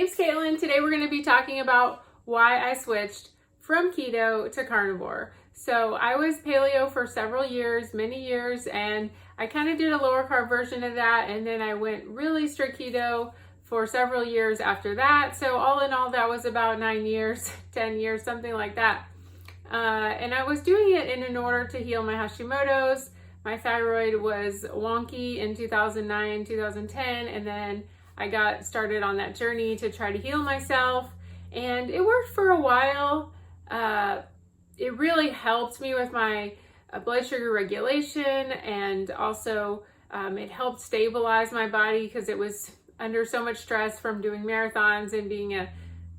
name's Caitlin. Today we're going to be talking about why I switched from keto to carnivore. So I was paleo for several years, many years, and I kind of did a lower carb version of that, and then I went really strict keto for several years after that. So all in all, that was about 9 years, 10 years, something like that. And I was doing it in order to heal my hashimotos. My thyroid was wonky in 2009, 2010, and then I got started on that journey to try to heal myself, and it worked for a while. It really helped me with my blood sugar regulation, and also it helped stabilize my body because it was under so much stress from doing marathons and being a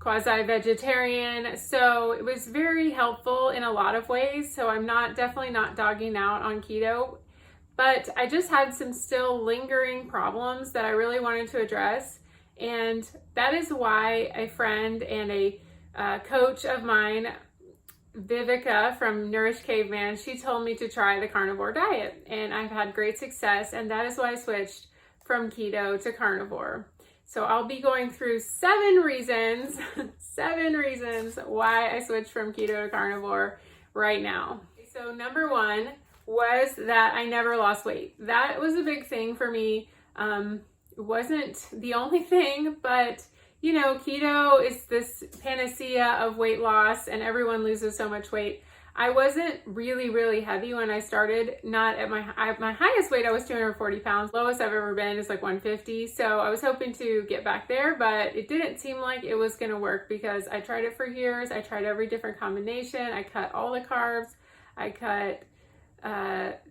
quasi-vegetarian. So it was very helpful in a lot of ways. So I'm definitely not dogging out on keto, but I just had some still lingering problems that I really wanted to address. And that is why a friend and a coach of mine, Vivica from Nourish Caveman, she told me to try the carnivore diet, and I've had great success, and that is why I switched from keto to carnivore. So I'll be going through 7 reasons why I switched from keto to carnivore right now. So number 1 was that I never lost weight. That was a big thing for me. It wasn't the only thing, but you know, keto is this panacea of weight loss and everyone loses so much weight. I wasn't really heavy when I started. Not at my highest weight, I was 240 pounds. Lowest I've ever been is like 150. So I was hoping to get back there, but it didn't seem like it was gonna work because I tried it for years. I tried every different combination. I cut all the carbs. I cut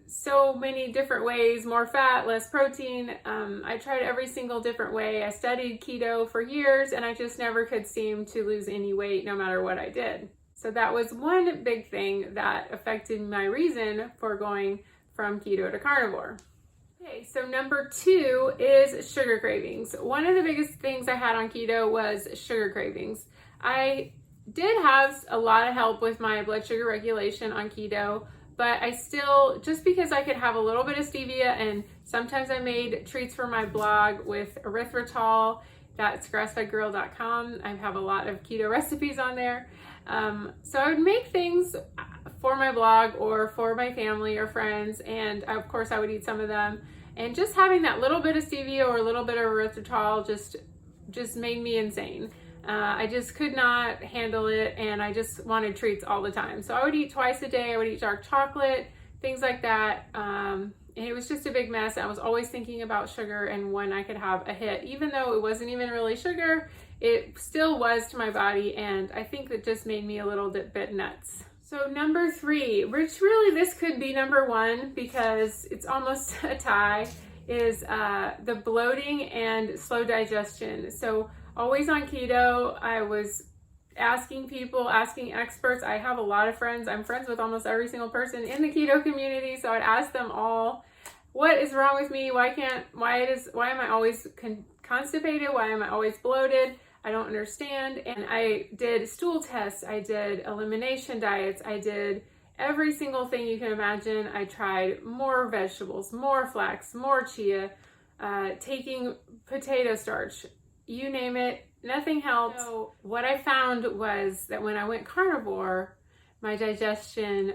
so many different ways, more fat, less protein. I tried every single different way. I studied keto for years and I just never could seem to lose any weight no matter what I did. So that was one big thing that affected my reason for going from keto to carnivore. Okay, so number 2 is sugar cravings. One of the biggest things I had on keto was sugar cravings. I did have a lot of help with my blood sugar regulation on keto, but I still, just because I could have a little bit of stevia, and sometimes I made treats for my blog with erythritol. That's grassfedgirl.com. I have a lot of keto recipes on there. So I would make things for my blog or for my family or friends, and of course I would eat some of them. And just having that little bit of stevia or a little bit of erythritol just made me insane. I just could not handle it, and I just wanted treats all the time. So I would eat twice a day. I would eat dark chocolate, things like that. And it was just a big mess. I was always thinking about sugar and when I could have a hit. Even though it wasn't even really sugar, it still was to my body, and I think that just made me a little bit nuts. So number 3, which really this could be number 1 because it's almost a tie, is the bloating and slow digestion. So always on keto, I was asking people, asking experts. I have a lot of friends. I'm friends with almost every single person in the keto community. So I'd ask them all, what is wrong with me? Why am I always constipated? Why am I always bloated? I don't understand. And I did stool tests. I did elimination diets. I did every single thing you can imagine. I tried more vegetables, more flax, more chia, taking potato starch, you name it, nothing helped. So what I found was that when I went carnivore, my digestion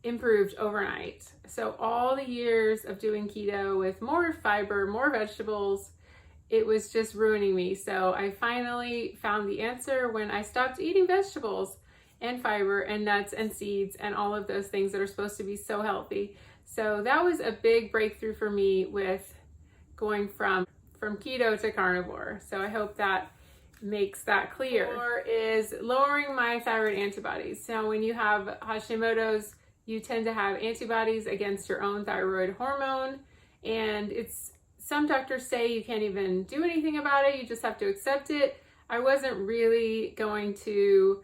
improved overnight. So all the years of doing keto with more fiber, more vegetables, it was just ruining me. So I finally found the answer when I stopped eating vegetables and fiber and nuts and seeds and all of those things that are supposed to be so healthy. So that was a big breakthrough for me with going from keto to carnivore. So I hope that makes that clear. 4 is lowering my thyroid antibodies. So when you have Hashimoto's, you tend to have antibodies against your own thyroid hormone, and some doctors say you can't even do anything about it. You just have to accept it. I wasn't really going to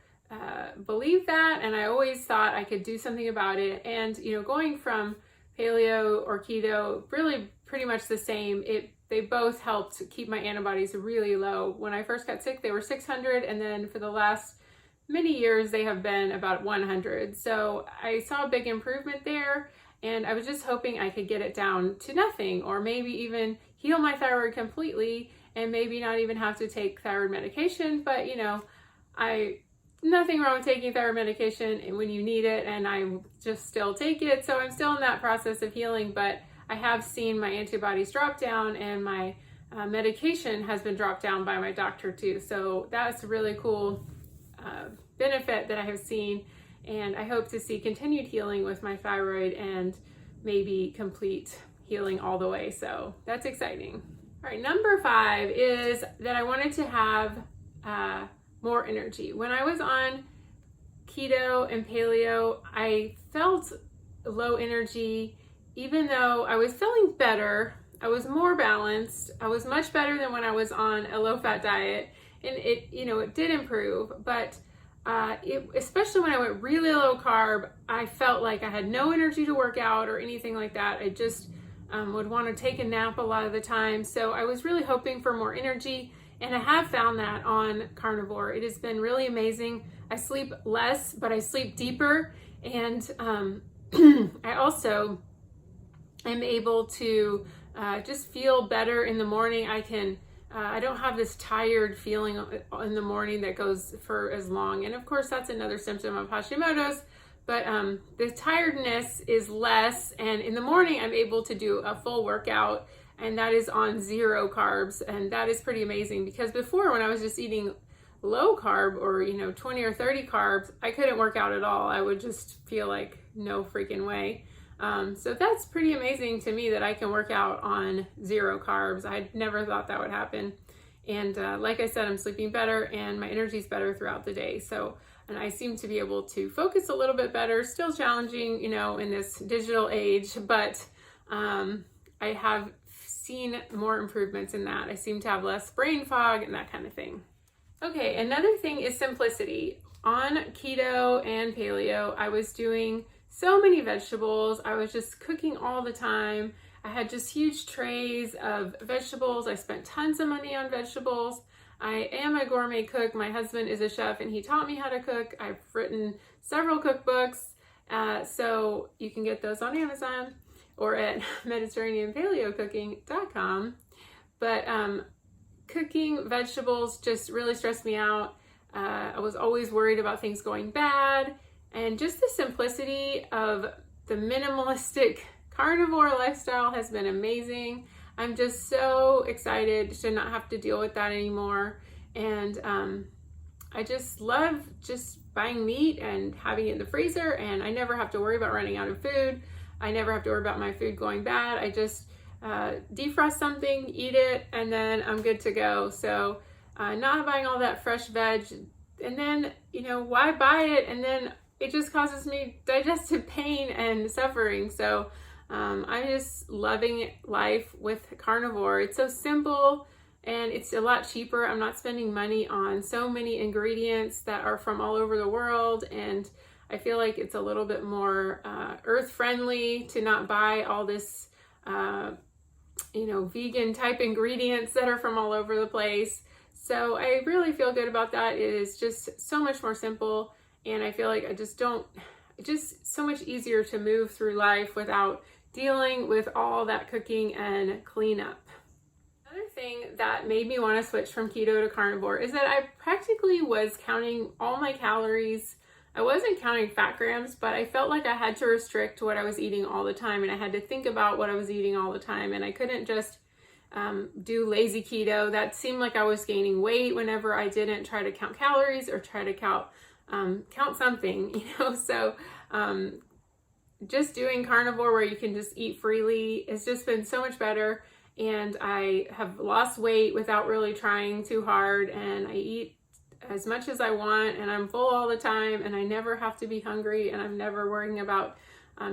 believe that, and I always thought I could do something about it. And you know, going from paleo or keto, really pretty much the same. They both helped keep my antibodies really low. When I first got sick, they were 600, and then for the last many years, they have been about 100. So I saw a big improvement there, and I was just hoping I could get it down to nothing, or maybe even heal my thyroid completely and maybe not even have to take thyroid medication. But nothing wrong with taking thyroid medication and when you need it, and I just still take it. So I'm still in that process of healing, but I have seen my antibodies drop down, and my medication has been dropped down by my doctor too. So that's a really cool benefit that I have seen, and I hope to see continued healing with my thyroid and maybe complete healing all the way. So that's exciting. All right, number 5 is that I wanted to have more energy. When I was on keto and paleo, I felt low energy, even though I was feeling better. I was more balanced. I was much better than when I was on a low-fat diet, and it did improve. But especially when I went really low carb, I felt like I had no energy to work out or anything like that. I just would want to take a nap a lot of the time. So I was really hoping for more energy, and I have found that on carnivore. It has been really amazing. I sleep less, but I sleep deeper, and I also am able to just feel better in the morning. I don't have this tired feeling in the morning that goes for as long. And of course, that's another symptom of Hashimotos, but the tiredness is less. And in the morning, I'm able to do a full workout, and that is on 0 carbs. And that is pretty amazing, because before, when I was just eating low carb or 20 or 30 carbs, I couldn't work out at all. I would just feel like no freaking way. So that's pretty amazing to me that I can work out on 0 carbs. I never thought that would happen. And like I said, I'm sleeping better, and my energy is better throughout the day. And I seem to be able to focus a little bit better. Still challenging, in this digital age, but I have seen more improvements in that. I seem to have less brain fog and that kind of thing. Okay, another thing is simplicity. On keto and paleo, I was doing so many vegetables. I was just cooking all the time. I had just huge trays of vegetables. I spent tons of money on vegetables. I am a gourmet cook. My husband is a chef, and he taught me how to cook. I've written several cookbooks, so you can get those on Amazon or at mediterraneanpaleocooking.com. But cooking vegetables just really stressed me out. I was always worried about things going bad. And just the simplicity of the minimalistic carnivore lifestyle has been amazing. I'm just so excited to not have to deal with that anymore. And I just love just buying meat and having it in the freezer, and I never have to worry about running out of food. I never have to worry about my food going bad. I just defrost something, eat it, and then I'm good to go. So not buying all that fresh veg, and then, why buy it? And then it just causes me digestive pain and suffering. So I'm just loving life with carnivore. It's so simple, and it's a lot cheaper. I'm not spending money on so many ingredients that are from all over the world, and I feel like it's a little bit more earth friendly to not buy all this vegan type ingredients that are from all over the place. So I really feel good about that. It is just so much more simple, and I feel like it's just so much easier to move through life without dealing with all that cooking and cleanup. Another thing that made me want to switch from keto to carnivore is that I practically was counting all my calories. I wasn't counting fat grams, but I felt like I had to restrict what I was eating all the time, and I had to think about what I was eating all the time, and I couldn't just do lazy keto. That seemed like I was gaining weight whenever I didn't try to count calories or try to count something, so just doing carnivore where you can just eat freely has just been so much better, and I have lost weight without really trying too hard, and I eat as much as I want, and I'm full all the time, and I never have to be hungry, and I'm never worrying about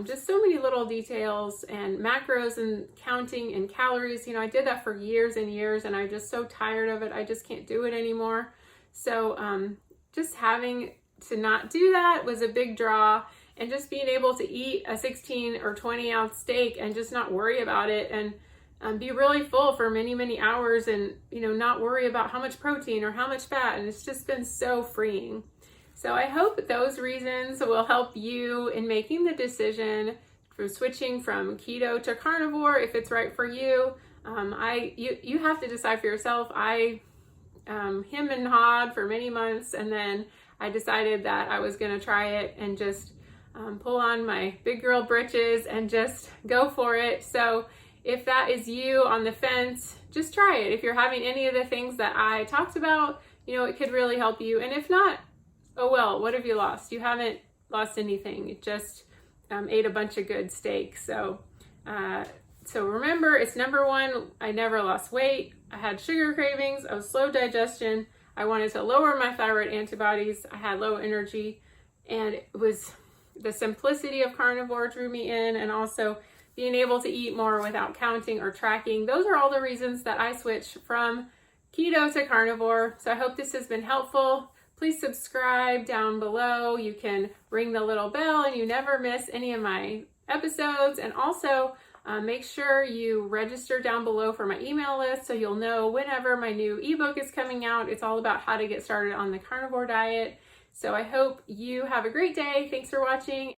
just so many little details and macros and counting and calories. I did that for years and years, and I'm just so tired of it. I just can't do it anymore. So just having to not do that was a big draw, and just being able to eat a 16 or 20 ounce steak and just not worry about it, and be really full for many, many hours, and not worry about how much protein or how much fat. And it's just been so freeing. So I hope those reasons will help you in making the decision for switching from keto to carnivore if it's right for you. You have to decide for yourself. I him and hawed for many months, and then I decided that I was going to try it and just pull on my big girl britches and just go for it. So if that is you on the fence, just try it. If you're having any of the things that I talked about, it could really help you. And if not, oh well, what have you lost? You haven't lost anything. You just ate a bunch of good steak. So remember, it's number one, I never lost weight. I had sugar cravings. I was slow digestion. I wanted to lower my thyroid antibodies. I had low energy, and it was the simplicity of carnivore drew me in, and also being able to eat more without counting or tracking. Those are all the reasons that I switched from keto to carnivore. So I hope this has been helpful. Please subscribe down below. You can ring the little bell and you never miss any of my episodes. And also make sure you register down below for my email list so you'll know whenever my new ebook is coming out. It's all about how to get started on the carnivore diet. So I hope you have a great day. Thanks for watching.